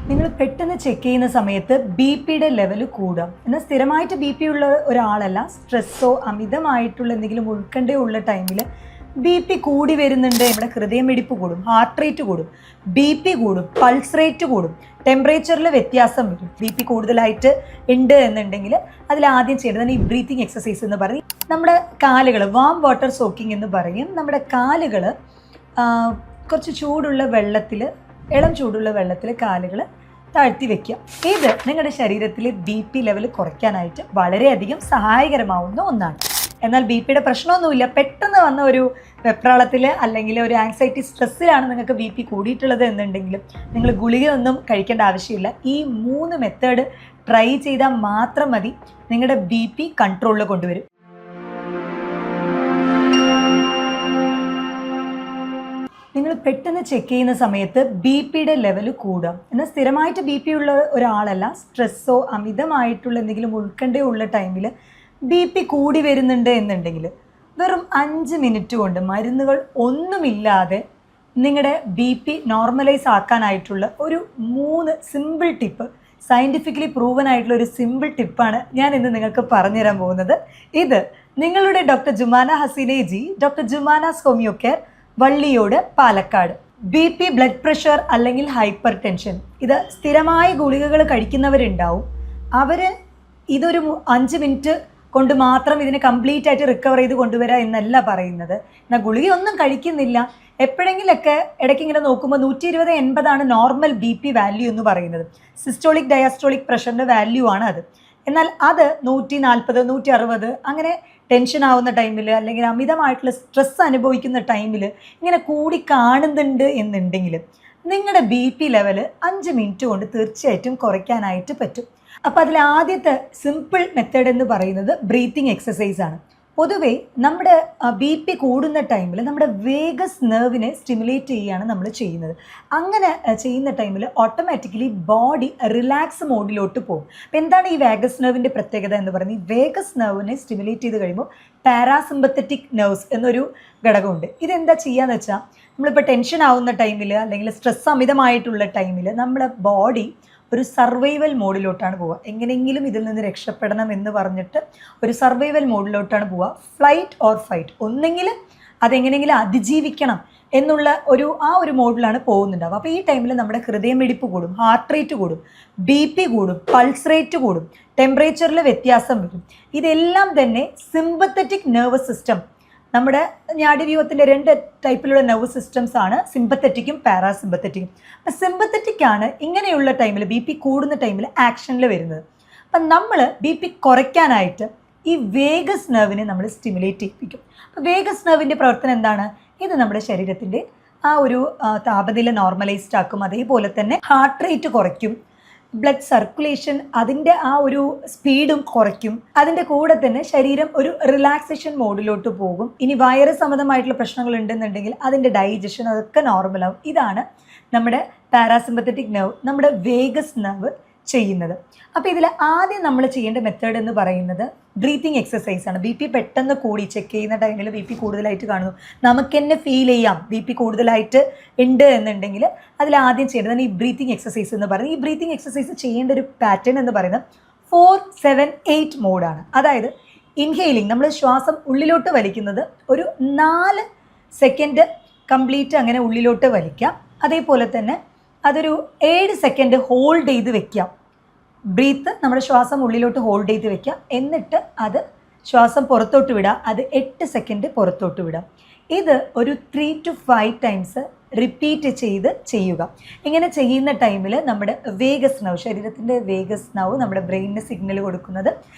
നിങ്ങൾ പെട്ടെന്ന് ചെക്ക് ചെയ്യുന്ന സമയത്ത് ബി പിയുടെ ലെവൽ കൂടുക. എന്നാൽ സ്ഥിരമായിട്ട് ബി പി ഉള്ള ഒരാളല്ല, സ്ട്രെസ്സോ അമിതമായിട്ടുള്ള എന്തെങ്കിലും ഉത്കണ്ഠയോ ഉള്ള ടൈമിൽ ബി പി കൂടി വരുന്നുണ്ട്. നമ്മുടെ ഹൃദയമിടിപ്പ് കൂടും, ഹാർട്ട് റേറ്റ് കൂടും, ബി പി കൂടും, പൾസ് റേറ്റ് കൂടും, ടെമ്പറേച്ചറിൽ വ്യത്യാസം വരും. ബി പി കൂടുതലായിട്ട് ഉണ്ട് എന്നുണ്ടെങ്കിൽ അതിലാദ്യം ചെയ്യേണ്ടത് ഈ ബ്രീത്തിങ് എക്സസൈസ് എന്ന് പറയും. നമ്മുടെ കാലുകൾ വാം വാട്ടർ സോക്കിംഗ് എന്ന് പറയും. നമ്മുടെ കാലുകൾ കുറച്ച് ചൂടുള്ള വെള്ളത്തിൽ, ഇളം ചൂടുള്ള വെള്ളത്തിൽ കാലുകൾ താഴ്ത്തി വെക്കുക. ഇത് നിങ്ങളുടെ ശരീരത്തിലെ ബി പി ലെവൽ കുറയ്ക്കാനായിട്ട് വളരെയധികം സഹായകരമാവുന്ന ഒന്നാണ്. എന്നാൽ ബി പിയുടെ പ്രശ്നമൊന്നുമില്ല, പെട്ടെന്ന് വന്ന ഒരു വെപ്രാളത്തിൽ അല്ലെങ്കിൽ ഒരു ആങ്സൈറ്റി സ്ട്രെസ്സിലാണ് നിങ്ങൾക്ക് ബി പി കൂടിയിട്ടുള്ളത് എന്നുണ്ടെങ്കിലും നിങ്ങൾ ഗുളികയൊന്നും കഴിക്കേണ്ട ആവശ്യമില്ല. ഈ 3 മെത്തേഡ് ട്രൈ ചെയ്താൽ മാത്രം മതി, നിങ്ങളുടെ ബി പി കൺട്രോളിൽ കൊണ്ടുവരും. നിങ്ങൾ പെട്ടെന്ന് ചെക്ക് ചെയ്യുന്ന സമയത്ത് ബി പിയുടെ ലെവൽ കൂടുക. എന്നാൽ സ്ഥിരമായിട്ട് ബി പി ഉള്ള ഒരാളല്ല, സ്ട്രെസ്സോ അമിതമായിട്ടുള്ള എന്തെങ്കിലും ഉത്കണ്ഠയോ ഉള്ള ടൈമിൽ ബി പി കൂടി വരുന്നുണ്ട് എന്നുണ്ടെങ്കിൽ വെറും 5 മിനിറ്റ് കൊണ്ട് മരുന്നുകൾ ഒന്നുമില്ലാതെ നിങ്ങളുടെ ബി പി നോർമലൈസ് ആക്കാനായിട്ടുള്ള ഒരു 3 സിമ്പിൾ ടിപ്പ്, സയൻറ്റിഫിക്കലി പ്രൂവൻ ആയിട്ടുള്ള ഒരു സിമ്പിൾ ടിപ്പാണ് ഞാൻ ഇന്ന് നിങ്ങൾക്ക് പറഞ്ഞു തരാൻ പോകുന്നത്. ഇത് നിങ്ങളുടെ ഡോക്ടർ ജുമാന ഹസീനെ ji, doctor Jumana's homeo care, Valliyode, Palakkad. B P, blood pressure അല്ലെങ്കിൽ ഹൈപ്പർ ടെൻഷൻ, ഇത് സ്ഥിരമായി ഗുളികകൾ കഴിക്കുന്നവരുണ്ടാവും. അവർ ഇതൊരു 5 മിനിറ്റ് കൊണ്ട് മാത്രം ഇതിനെ കംപ്ലീറ്റ് ആയിട്ട് റിക്കവർ ചെയ്ത് കൊണ്ടുവരിക എന്നല്ല പറയുന്നത്. എന്നാൽ ഗുളികയൊന്നും കഴിക്കുന്നില്ല, എപ്പോഴെങ്കിലൊക്കെ ഇടയ്ക്ക് ഇങ്ങനെ നോക്കുമ്പോൾ 120/80 നോർമൽ ബി പി വാല്യൂ എന്ന് പറയുന്നത്. സിസ്റ്റോളിക് ഡയാസ്റ്റോളിക് പ്രഷറിൻ്റെ വാല്യൂ ആണ് അത്. എന്നാൽ അത് 140, 160 അങ്ങനെ ടെൻഷൻ ആവുന്ന ടൈമിൽ അല്ലെങ്കിൽ അമിതമായിട്ടുള്ള സ്ട്രെസ് അനുഭവിക്കുന്ന ടൈമിൽ ഇങ്ങനെ കൂടി കാണുന്നുണ്ട് എന്നുണ്ടെങ്കിൽ നിങ്ങളുടെ ബി പി ലെവൽ 5 മിനിറ്റ് കൊണ്ട് തീർച്ചയായിട്ടും കുറയ്ക്കാനായിട്ട് പറ്റും. അപ്പോൾ അതിൽ ആദ്യത്തെ സിമ്പിൾ മെത്തേഡ് എന്ന് പറയുന്നത് ബ്രീത്തിങ് എക്സസൈസ് ആണ്. പൊതുവേ നമ്മുടെ ബി പി കൂടുന്ന ടൈമിൽ നമ്മുടെ വേഗസ് നെർവിനെ സ്റ്റിമുലേറ്റ് ചെയ്യുകയാണ് നമ്മൾ ചെയ്യുന്നത്. അങ്ങനെ ചെയ്യുന്ന ടൈമിൽ ഓട്ടോമാറ്റിക്കലി ബോഡി റിലാക്സ് മോഡിലോട്ട് പോകും. അപ്പോൾ എന്താണ് ഈ വേഗസ് നെർവിൻ്റെ പ്രത്യേകത എന്ന് പറയുന്നത്? ഈ വേഗസ് നെർവിനെ സ്റ്റിമുലേറ്റ് ചെയ്ത് കഴിയുമ്പോൾ പാരാസിമ്പത്തറ്റിക് നെർവ്സ് എന്നൊരു ഘടകമുണ്ട്. ഇതെന്താ ചെയ്യുകയെന്ന് വെച്ചാൽ, നമ്മളിപ്പോൾ ടെൻഷൻ ആവുന്ന ടൈമിൽ അല്ലെങ്കിൽ സ്ട്രെസ് അമിതമായിട്ടുള്ള ടൈമിൽ നമ്മുടെ ബോഡി ഒരു സർവൈവൽ മോഡിലോട്ടാണ് പോവുക. എങ്ങനെയെങ്കിലും ഇതിൽ നിന്ന് രക്ഷപ്പെടണം എന്ന് പറഞ്ഞിട്ട് ഒരു സർവൈവൽ മോഡിലോട്ടാണ് പോവുക. ഫ്ലൈറ്റ് ഓർ ഫൈറ്റ്, ഒന്നെങ്കിൽ അതെങ്ങനെയെങ്കിലും അതിജീവിക്കണം എന്നുള്ള ഒരു മോഡിലാണ് പോകുന്നുണ്ടാവുക. അപ്പോൾ ഈ ടൈമിൽ നമ്മുടെ ഹൃദയമിടിപ്പ് കൂടും, ഹാർട്ട് റേറ്റ് കൂടും, ബി പി കൂടും, പൾസ് റേറ്റ് കൂടും, ടെമ്പറേച്ചറിൽ വ്യത്യാസം വരും. ഇതെല്ലാം തന്നെ സിമ്പത്തറ്റിക് നെർവസ് സിസ്റ്റം, നമ്മുടെ നാഡീവ്യൂഹത്തിൻ്റെ 2 ടൈപ്പിലുള്ള നെർവസ് സിസ്റ്റംസ് ആണ്, സിമ്പത്തറ്റിക്കും പാരാസിമ്പത്തറ്റിക്കും. അപ്പം സിമ്പത്തറ്റിക് ആണ് ഇങ്ങനെയുള്ള ടൈമിൽ, ബി പി കൂടുന്ന ടൈമിൽ ആക്ഷനിൽ വരുന്നത്. അപ്പം നമ്മൾ ബി പി കുറയ്ക്കാനായിട്ട് ഈ വേഗസ് നെർവിനെ നമ്മൾ സ്റ്റിമുലേറ്റ് ചെയ്യിപ്പിക്കും. അപ്പോൾ വേഗസ് നെർവിൻ്റെ പ്രവർത്തനം എന്താണ്? ഇത് നമ്മുടെ ശരീരത്തിൻ്റെ ആ ഒരു താപനില നോർമലൈസ്ഡ് ആക്കും, അതേപോലെ തന്നെ ഹാർട്ട് റേറ്റ് കുറയ്ക്കും, ബ്ലഡ് സർക്കുലേഷൻ അതിൻ്റെ ആ ഒരു സ്പീഡും കുറയ്ക്കും. അതിൻ്റെ കൂടെ തന്നെ ശരീരം ഒരു റിലാക്സേഷൻ മോഡിലോട്ട് പോകും. ഇനി വൈറസ് സംബന്ധമായിട്ടുള്ള പ്രശ്നങ്ങൾ ഉണ്ടെന്നുണ്ടെങ്കിൽ അതിൻ്റെ ഡൈജഷൻ അതൊക്കെ നോർമലാവും. ഇതാണ് നമ്മുടെ പാരാസിമ്പത്തറ്റിക് നെർവ്, നമ്മുടെ വേഗസ് നെർവ് ചെയ്യുന്നത്. അപ്പോൾ ഇതിൽ ആദ്യം നമ്മൾ ചെയ്യേണ്ട മെത്തേഡ് എന്ന് പറയുന്നത് ബ്രീത്തിങ് എക്സസൈസ് ആണ്. ബി പി പെട്ടെന്ന് കൂടി ചെക്ക് ചെയ്യുന്ന ടൈമിൽ ബി പി കൂടുതലായിട്ട് കാണുന്നു, നമുക്ക് തന്നെ ഫീൽ ചെയ്യാം ബി പി കൂടുതലായിട്ട് ഉണ്ട് എന്നുണ്ടെങ്കിൽ അതിലാദ്യം ചെയ്യേണ്ടത് ഈ ബ്രീത്തിങ് എക്സസൈസ് എന്ന് പറയുന്നത്. ഈ ബ്രീത്തിങ് എക്സസൈസ് ചെയ്യേണ്ട ഒരു പാറ്റേൺ എന്ന് പറയുന്നത് 4-7-8 മോഡാണ്. അതായത് ഇൻഹെയിലിംഗ്, നമ്മൾ ശ്വാസം ഉള്ളിലോട്ട് വലിക്കുന്നത് ഒരു 4 സെക്കൻഡ് കംപ്ലീറ്റ് അങ്ങനെ ഉള്ളിലോട്ട് വലിക്കാം. അതേപോലെ തന്നെ അതൊരു 7 സെക്കൻഡ് ഹോൾഡ് ചെയ്ത് വെക്കാം. ബ്രീത്ത്, നമ്മുടെ ശ്വാസം ഉള്ളിലോട്ട് ഹോൾഡ് ചെയ്ത് വെക്കുക, എന്നിട്ട് അത് ശ്വാസം പുറത്തോട്ട് വിടുക, അത് 8 സെക്കൻഡ് പുറത്തോട്ട് വിടുക. ഇത് ഒരു 3 to 5 ടൈംസ് റിപ്പീറ്റ് ചെയ്ത് ചെയ്യുക. ഇങ്ങനെ ചെയ്യുന്ന ടൈമിൽ നമ്മുടെ വേഗസ് നെർവ്, ശരീരത്തിൻ്റെ വേഗസ് നെർവ് നമ്മുടെ ബ്രെയിനിന് സിഗ്നൽ കൊടുക്കുന്നത്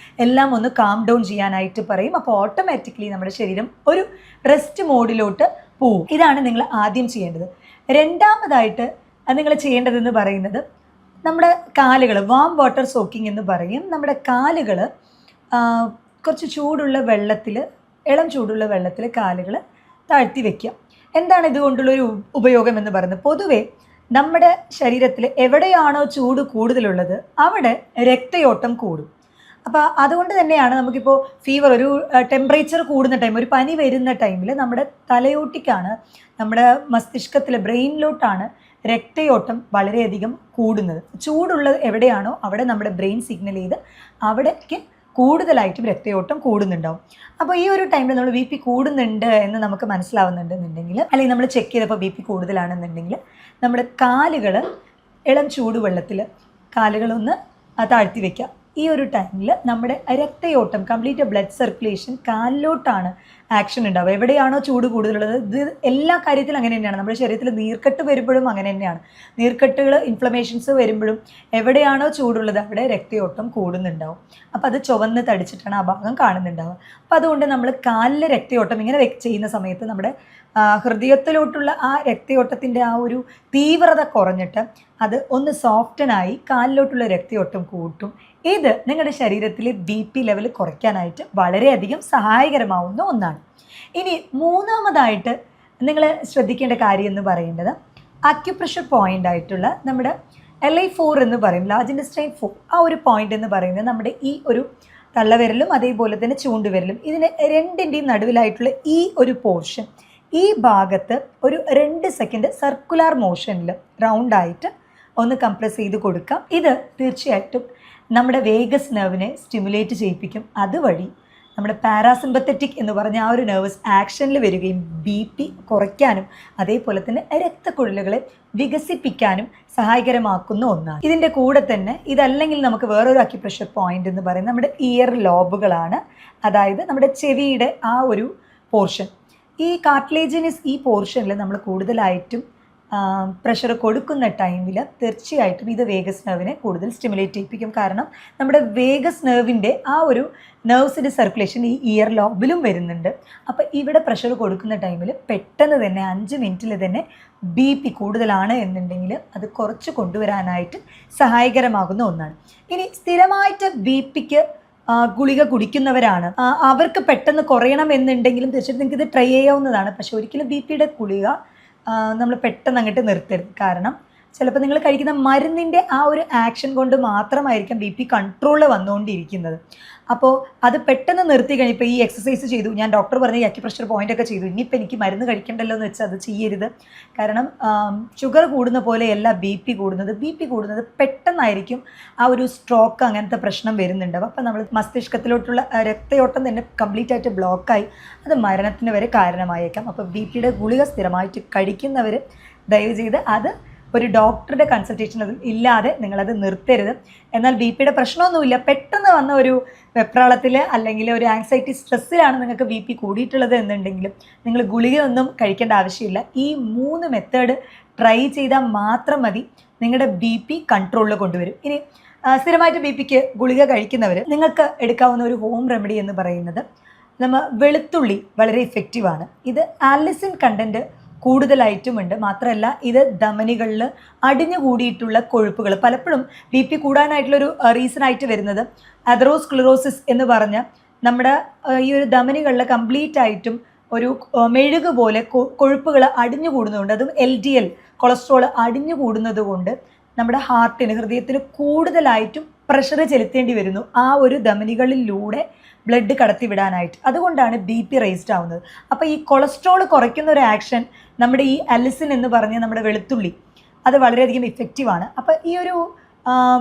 എല്ലാം ഒന്ന് കാം ഡൗൺ ചെയ്യാനായിട്ട് പറയും. അപ്പോൾ ഓട്ടോമാറ്റിക്കലി നമ്മുടെ ശരീരം ഒരു റെസ്റ്റ് മോഡിലോട്ട് പോവും. ഇതാണ് നിങ്ങൾ ആദ്യം ചെയ്യേണ്ടത്. രണ്ടാമതായിട്ട് നിങ്ങൾ ചെയ്യേണ്ടതെന്ന് പറയുന്നത് നമ്മുടെ കാലുകൾ, വാം വാട്ടർ സോക്കിംഗ് എന്ന് പറയും. നമ്മുടെ കാലുകൾ കുറച്ച് ചൂടുള്ള വെള്ളത്തിൽ, ഇളം ചൂടുള്ള വെള്ളത്തിൽ കാലുകൾ താഴ്ത്തി വയ്ക്കുക. എന്താണ് ഇതുകൊണ്ടുള്ളൊരു ഉപയോഗം എന്ന് പറയുന്നത്? പൊതുവേ നമ്മുടെ ശരീരത്തിൽ എവിടെയാണോ ചൂട് കൂടുതലുള്ളത് അവിടെ രക്തയോട്ടം കൂടും. അപ്പോൾ അതുകൊണ്ട് തന്നെയാണ് നമുക്കിപ്പോൾ ഫീവർ, ഒരു ടെമ്പറേച്ചർ കൂടുന്ന ടൈം, ഒരു പനി വരുന്ന ടൈമിൽ നമ്മുടെ തലയോട്ടിക്കാണ്, നമ്മുടെ മസ്തിഷ്കത്തിൽ ബ്രെയിനിലോട്ടാണ് രക്തയോട്ടം വളരെയധികം കൂടുന്നത്. ചൂടുള്ളത് എവിടെയാണോ അവിടെ നമ്മുടെ ബ്രെയിൻ സിഗ്നൽ ചെയ്ത് അവിടേക്ക് കൂടുതലായിട്ടും രക്തയോട്ടം കൂടുന്നുണ്ടാവും. അപ്പോൾ ഈ ഒരു ടൈമിൽ നമ്മൾ ബി പി കൂടുന്നുണ്ട് എന്ന് നമുക്ക് മനസ്സിലാവുന്നുണ്ടെന്നുണ്ടെങ്കിൽ, അല്ലെങ്കിൽ നമ്മൾ ചെക്ക് ചെയ്തപ്പോൾ ബി പി കൂടുതലാണെന്നുണ്ടെങ്കിൽ നമ്മുടെ കാലുകൾ ഇളം ചൂടുവെള്ളത്തിൽ കാലുകളൊന്ന് താഴ്ത്തി വയ്ക്കുക. ഈ ഒരു ടൈമിൽ നമ്മുടെ രക്തയോട്ടം കംപ്ലീറ്റ് ബ്ലഡ് സർക്കുലേഷൻ കാലിലോട്ടാണ് ആക്ഷൻ ഉണ്ടാവുക. എവിടെയാണോ ചൂട് കൂടുതലുള്ളത്, ഇത് എല്ലാ കാര്യത്തിലും അങ്ങനെ തന്നെയാണ്. നമ്മുടെ ശരീരത്തിൽ നീർക്കെട്ട് വരുമ്പോഴും അങ്ങനെ തന്നെയാണ്. നീർക്കെട്ടുകൾ ഇൻഫ്ലമേഷൻസ് വരുമ്പോഴും എവിടെയാണോ ചൂടുള്ളത് അവിടെ രക്തയോട്ടം കൂടുന്നുണ്ടാവും. അപ്പോൾ അത് ചുവന്ന് തടിച്ചിട്ടാണ് ആ ഭാഗം കാണുന്നുണ്ടാവുക. അപ്പോൾ അതുകൊണ്ട് നമ്മൾ കാലിലെ രക്തയോട്ടം ഇങ്ങനെ ചെയ്യുന്ന സമയത്ത് നമ്മുടെ ഹൃദയത്തിലോട്ടുള്ള ആ രക്തയോട്ടത്തിൻ്റെ ആ ഒരു തീവ്രത കുറഞ്ഞിട്ട് അത് ഒന്ന് സോഫ്റ്റനായി കാലിലോട്ടുള്ള രക്തയോട്ടം കൂട്ടും. ഇത് നിങ്ങളുടെ ശരീരത്തിലെ ബി പി ലെവൽ കുറയ്ക്കാനായിട്ട് വളരെയധികം സഹായകരമാവുന്ന ഒന്നാണ്. ഇനി മൂന്നാമതായിട്ട് നിങ്ങൾ ശ്രദ്ധിക്കേണ്ട കാര്യം എന്ന് പറയുന്നത് അക്യുപ്രഷർ പോയിൻ്റ് ആയിട്ടുള്ള നമ്മുടെ LI4 എന്ന് പറയും, ലാർജ് ഇൻറ്റസ്റ്റൈൻ 4. ആ ഒരു പോയിൻ്റ് എന്ന് പറയുന്നത് നമ്മുടെ ഈ ഒരു തള്ളവിരലും അതേപോലെ തന്നെ ചൂണ്ടുവിരലും, ഇതിന് രണ്ടിൻ്റെയും നടുവിലായിട്ടുള്ള ഈ ഒരു പോർഷൻ, ഈ ഭാഗത്ത് ഒരു 2 സെക്കൻഡ് സർക്കുലർ മോഷനിൽ റൗണ്ടായിട്ട് ഒന്ന് കംപ്രസ് ചെയ്ത് കൊടുക്കാം. ഇത് തീർച്ചയായിട്ടും നമ്മുടെ വേഗസ് നെർവിനെ സ്റ്റിമുലേറ്റ് ചെയ്യിപ്പിക്കും. അതുവഴി നമ്മുടെ പാരാസിമ്പത്തറ്റിക് എന്ന് പറഞ്ഞ ആ ഒരു നെർവസ് ആക്ഷനിൽ വരികയും ബി പി കുറയ്ക്കാനും അതേപോലെ തന്നെ രക്തക്കുഴലുകളെ വികസിപ്പിക്കാനും സഹായകരമാക്കുന്ന ഒന്നാണ്. ഇതിൻ്റെ കൂടെ തന്നെ ഇതല്ലെങ്കിൽ നമുക്ക് വേറൊരു അക്യുപ്രഷർ പോയിന്റ് എന്ന് പറയുന്നത് നമ്മുടെ ഇയർ ലോബുകളാണ്. അതായത് നമ്മുടെ ചെവിയുടെ ആ ഒരു പോർഷൻ, ഈ കാർട്ടിലേജിനസ് ഈ പോർഷനിൽ നമ്മൾ കൂടുതലായിട്ടും പ്രഷർ കൊടുക്കുന്ന ടൈമിൽ തീർച്ചയായിട്ടും ഇത് വേഗസ് നെർവിനെ കൂടുതൽ സ്റ്റിമുലേറ്റ് ചെയ്യിപ്പിക്കും. കാരണം നമ്മുടെ വേഗസ് നെർവിൻ്റെ ആ ഒരു നെർവ്സിൻ്റെ സർക്കുലേഷൻ ഈ ഇയർ ലോബിലും വരുന്നുണ്ട്. അപ്പോൾ ഇവിടെ പ്രഷർ കൊടുക്കുന്ന ടൈമിൽ പെട്ടെന്ന് തന്നെ 5 മിനിറ്റിൽ തന്നെ ബി പി കൂടുതലാണ് എന്നുണ്ടെങ്കിൽ അത് കുറച്ച് കൊണ്ടുവരാനായിട്ട് സഹായകരമാകുന്ന ഒന്നാണ്. ഇനി സ്ഥിരമായിട്ട് ബി പിക്ക് ഗുളിക കുടിക്കുന്നവരാണ്, അവർക്ക് പെട്ടെന്ന് കുറയണം എന്നുണ്ടെങ്കിലും തീർച്ചയായിട്ടും നിങ്ങൾക്ക് ഇത് ട്രൈ ചെയ്യാവുന്നതാണ്. പക്ഷെ ഒരിക്കലും ബി പിയുടെ ഗുളിക നമ്മൾ പെട്ടെന്ന് അങ്ങോട്ട് നിർത്തരുത്. കാരണം ചിലപ്പോൾ നിങ്ങൾ കഴിക്കുന്ന മരുന്നിൻ്റെ ആ ഒരു ആക്ഷൻ കൊണ്ട് മാത്രമായിരിക്കും ബി പി കൺട്രോളിൽ വന്നുകൊണ്ടിരിക്കുന്നത്. അപ്പോൾ അത് പെട്ടെന്ന് നിർത്തി കഴിഞ്ഞപ്പോൾ ഈ എക്സസൈസ് ചെയ്തു, ഞാൻ ഡോക്ടർ പറഞ്ഞ ഈ അക്യുപ്രഷർ പോയിൻ്റ് ഒക്കെ ചെയ്തു, ഇനിയിപ്പോൾ എനിക്ക് മരുന്ന് കഴിക്കണ്ടല്ലോ എന്ന് വെച്ചാൽ അത് ചെയ്യരുത്. കാരണം ഷുഗർ കൂടുന്ന പോലെയല്ല ബി പി കൂടുന്നത്. ബി പി കൂടുന്നത് പെട്ടെന്നായിരിക്കും ആ ഒരു സ്ട്രോക്ക് അങ്ങനത്തെ പ്രശ്നം വരുന്നുണ്ടാവും. അപ്പോൾ നമ്മൾ മസ്തിഷ്കത്തിലോട്ടുള്ള രക്തയോട്ടം തന്നെ കംപ്ലീറ്റ് ആയിട്ട് ബ്ലോക്കായി അത് മരണത്തിന് വരെ കാരണമായേക്കാം. അപ്പോൾ ബി പിയുടെ ഗുളിക സ്ഥിരമായിട്ട് കഴിക്കുന്നവർ ദയവ് ചെയ്ത് അത് ഒരു ഡോക്ടറുടെ കൺസൾട്ടേഷൻ ഇല്ലാതെ നിങ്ങളത് നിർത്തരുത്. എന്നാൽ ബി പിയുടെ പ്രശ്നമൊന്നുമില്ല, പെട്ടെന്ന് വന്ന ഒരു വെപ്രാളത്തിൽ അല്ലെങ്കിൽ ഒരു ആങ്സൈറ്റി സ്ട്രെസ്സിലാണ് നിങ്ങൾക്ക് ബി പി കൂടിയിട്ടുള്ളത് എന്നുണ്ടെങ്കിലും നിങ്ങൾ ഗുളികയൊന്നും കഴിക്കേണ്ട ആവശ്യമില്ല. ഈ 3 മെത്തേഡ് ട്രൈ ചെയ്താൽ മാത്രം മതി നിങ്ങളുടെ ബി പി കൺട്രോളിൽ കൊണ്ടുവരും. ഇനി സ്ഥിരമായിട്ട് ബി പിക്ക് ഗുളിക കഴിക്കുന്നവർ നിങ്ങൾക്ക് എടുക്കാവുന്ന ഒരു ഹോം റെമഡി എന്ന് പറയുന്നത് വെളുത്തുള്ളി വളരെ ഇഫക്റ്റീവാണ്. ഇത് ആലിസിൻ കണ്ടൻറ്റ് കൂടുതലായിട്ടുമുണ്ട്. മാത്രമല്ല ഇത് ധമനികളിൽ അടിഞ്ഞുകൂടിയിട്ടുള്ള കൊഴുപ്പുകൾ, പലപ്പോഴും ബി പി കൂടാനായിട്ടുള്ളൊരു റീസണായിട്ട് വരുന്നത് അതെറോസ്ക്ലിറോസിസ് എന്ന് പറഞ്ഞ നമ്മുടെ ഈ ഒരു ധമനികളിൽ കംപ്ലീറ്റ് ആയിട്ടും ഒരു മെഴുക് പോലെ കൊഴുപ്പുകൾ അടിഞ്ഞുകൂടുന്നതുകൊണ്ട്, അതും LDL കൊളസ്ട്രോൾ അടിഞ്ഞുകൂടുന്നത് കൊണ്ട് നമ്മുടെ ഹാർട്ടിന്, ഹൃദയത്തിന് കൂടുതലായിട്ടും പ്രഷർ ചെലുത്തേണ്ടി വരുന്നു ആ ഒരു ധമനികളിലൂടെ ബ്ലഡ് കടത്തിവിടാനായിട്ട്. അതുകൊണ്ടാണ് ബി പി റേസ്ഡ് ആവുന്നത്. അപ്പോൾ ഈ കൊളസ്ട്രോൾ കുറയ്ക്കുന്ന ഒരു ആക്ഷൻ നമ്മുടെ ഈ അലിസിൻ എന്ന് പറഞ്ഞ നമ്മുടെ വെളുത്തുള്ളി അത് വളരെയധികം ഇഫക്റ്റീവാണ്. അപ്പോൾ ഈ ഒരു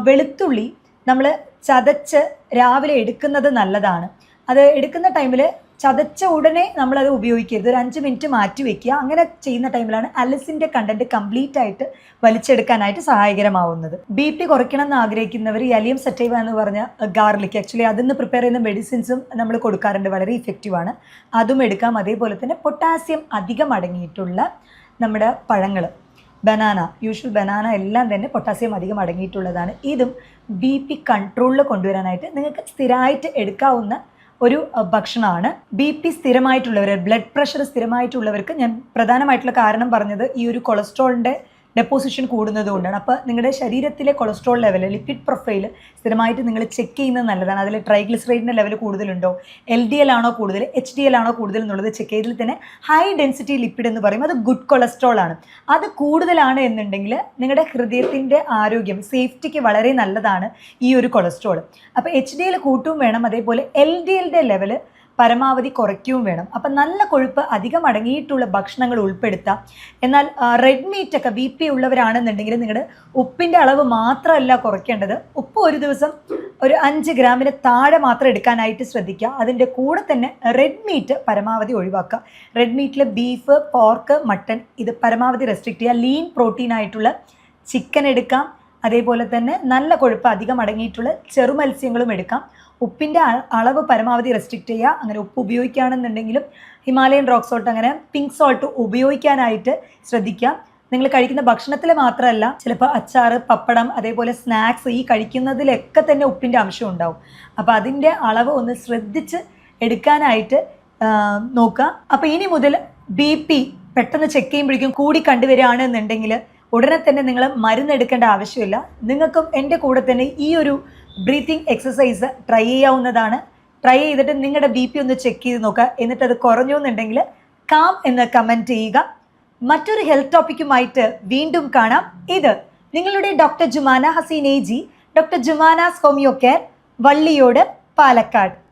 വെളുത്തുള്ളി നമ്മൾ ചതച്ച് രാവിലെ എടുക്കുന്നത് നല്ലതാണ്. അത് എടുക്കുന്ന ടൈമിൽ ചതച്ച ഉടനെ നമ്മളത് ഉപയോഗിക്കരുത്, ഒരു 5 മിനിറ്റ് മാറ്റി വയ്ക്കുക. അങ്ങനെ ചെയ്യുന്ന ടൈമിലാണ് അലിസിൻ്റെ കണ്ടൻറ്റ് കംപ്ലീറ്റ് ആയിട്ട് വലിച്ചെടുക്കാനായിട്ട് സഹായകരമാവുന്നത്. ബി പി കുറയ്ക്കണം എന്ന് ആഗ്രഹിക്കുന്നവർ ഈ അലിയം സറ്റൈവ എന്ന് പറഞ്ഞ ഗാർലിക്, ആക്ച്വലി അതിൽ നിന്ന് പ്രിപ്പയർ ചെയ്യുന്ന മെഡിസിൻസും നമ്മൾ കൊടുക്കാറുണ്ട്, വളരെ ഇഫക്റ്റീവാണ്. അതും എടുക്കാം. അതേപോലെ തന്നെ പൊട്ടാസ്യം അധികം അടങ്ങിയിട്ടുള്ള നമ്മുടെ പഴങ്ങൾ, ബനാന, യൂഷ്വൽ ബനാന എല്ലാം തന്നെ പൊട്ടാസ്യം അധികം അടങ്ങിയിട്ടുള്ളതാണ്. ഇതും ബി പി കൺട്രോളിൽ കൊണ്ടുവരാനായിട്ട് നിങ്ങൾക്ക് സ്ഥിരമായിട്ട് എടുക്കാവുന്ന ഒരു ഭക്ഷണമാണ്. ബി പി സ്ഥിരമായിട്ടുള്ളവർ, ബ്ലഡ് പ്രഷർ സ്ഥിരമായിട്ടുള്ളവർക്ക് ഞാൻ പ്രധാനമായിട്ടുള്ള കാരണം പറഞ്ഞത് ഈ ഒരു കൊളസ്ട്രോളിൻ്റെ ഡെപ്പോസിഷൻ കൂടുന്നത് കൊണ്ടാണ്. അപ്പോൾ നിങ്ങളുടെ ശരീരത്തിലെ കൊളസ്ട്രോൾ ലെവൽ, ലിപ്പിഡ് പ്രൊഫൈൽ സ്ഥിരമായിട്ട് നിങ്ങൾ ചെക്ക് ചെയ്യുന്നത് നല്ലതാണ്. അതിൽ ട്രൈഗ്ലിസറൈഡിൻ്റെ ലെവൽ കൂടുതലുണ്ടോ, LDL ആണോ കൂടുതൽ, HDL ആണോ കൂടുതൽ എന്നുള്ളത് ചെക്ക് ചെയ്തതിൽ തന്നെ ഹൈ ഡെൻസിറ്റി ലിപ്പിഡ് എന്ന് പറയും, അത് ഗുഡ് കൊളസ്ട്രോൾ ആണ്. അത് കൂടുതലാണ് എന്നുണ്ടെങ്കിൽ നിങ്ങളുടെ ഹൃദയത്തിൻ്റെ ആരോഗ്യം, സേഫ്റ്റിക്ക് വളരെ നല്ലതാണ് ഈ ഒരു കൊളസ്ട്രോൾ. അപ്പോൾ HDL കൂട്ടും വേണം. അതേപോലെ LDLയുടെ ലെവൽ പരമാവധി കുറയ്ക്കുകയും വേണം. അപ്പം നല്ല കൊഴുപ്പ് അധികം അടങ്ങിയിട്ടുള്ള ഭക്ഷണങ്ങൾ ഉൾപ്പെടുത്താം. എന്നാൽ റെഡ് മീറ്റ് ഒക്കെ BP ഉള്ളവരാണെന്നുണ്ടെങ്കിൽ നിങ്ങളുടെ ഉപ്പിൻ്റെ അളവ് മാത്രമല്ല കുറയ്ക്കേണ്ടത്, ഉപ്പ് ഒരു ദിവസം ഒരു 5 ഗ്രാമിന് താഴെ മാത്രം എടുക്കാനായിട്ട് ശ്രദ്ധിക്കുക. അതിൻ്റെ കൂടെ തന്നെ റെഡ് മീറ്റ് പരമാവധി ഒഴിവാക്കുക. റെഡ് മീറ്റിൽ ബീഫ്, പോർക്ക്, മട്ടൺ ഇത് പരമാവധി റെസ്ട്രിക്റ്റ് ചെയ്യുക. ലീൻ പ്രോട്ടീൻ ആയിട്ടുള്ള ചിക്കൻ എടുക്കാം. അതേപോലെ തന്നെ നല്ല കൊഴുപ്പ് അധികം അടങ്ങിയിട്ടുള്ള ചെറുമത്സ്യങ്ങളും എടുക്കാം. ഉപ്പിൻ്റെ അളവ് പരമാവധി റെസ്ട്രിക്റ്റ് ചെയ്യുക. അങ്ങനെ ഉപ്പ് ഉപയോഗിക്കുകയാണെന്നുണ്ടെങ്കിലും ഹിമാലയൻ റോക്ക് സോൾട്ട്, അങ്ങനെ പിങ്ക് സോൾട്ട് ഉപയോഗിക്കാനായിട്ട് ശ്രദ്ധിക്കുക. നിങ്ങൾ കഴിക്കുന്ന ഭക്ഷണത്തിൽ മാത്രമല്ല, ചിലപ്പോൾ അച്ചാറ്, പപ്പടം, അതേപോലെ സ്നാക്സ്, ഈ കഴിക്കുന്നതിലൊക്കെ തന്നെ ഉപ്പിൻ്റെ അംശം ഉണ്ടാവും. അപ്പോൾ അതിൻ്റെ അളവ് ഒന്ന് ശ്രദ്ധിച്ച് എടുക്കാനായിട്ട് നോക്കുക. അപ്പോൾ ഇനി മുതൽ BP പെട്ടെന്ന് ചെക്ക് ചെയ്യുമ്പോഴേക്കും കൂടി കണ്ടുവരികയാണെന്നുണ്ടെങ്കിൽ ഉടനെ തന്നെ നിങ്ങൾ മരുന്നെടുക്കേണ്ട ആവശ്യമില്ല. നിങ്ങൾക്കും എൻ്റെ കൂടെ തന്നെ ഈ ഒരു ബ്രീത്തിങ് എക്സസൈസ് ട്രൈ ചെയ്യാവുന്നതാണ്. ട്രൈ ചെയ്തിട്ട് നിങ്ങളുടെ BP ഒന്ന് ചെക്ക് ചെയ്ത് നോക്കുക. എന്നിട്ട് അത് കുറഞ്ഞു എന്നുണ്ടെങ്കിൽ കാം എന്ന് കമൻറ്റ് ചെയ്യുക. മറ്റൊരു ഹെൽത്ത് ടോപ്പിക്കുമായിട്ട് വീണ്ടും കാണാം. ഇത് നിങ്ങളുടെ doctor Jumana Haseen AG, doctor Jumana's homeo care, Valliyode, Palakkad.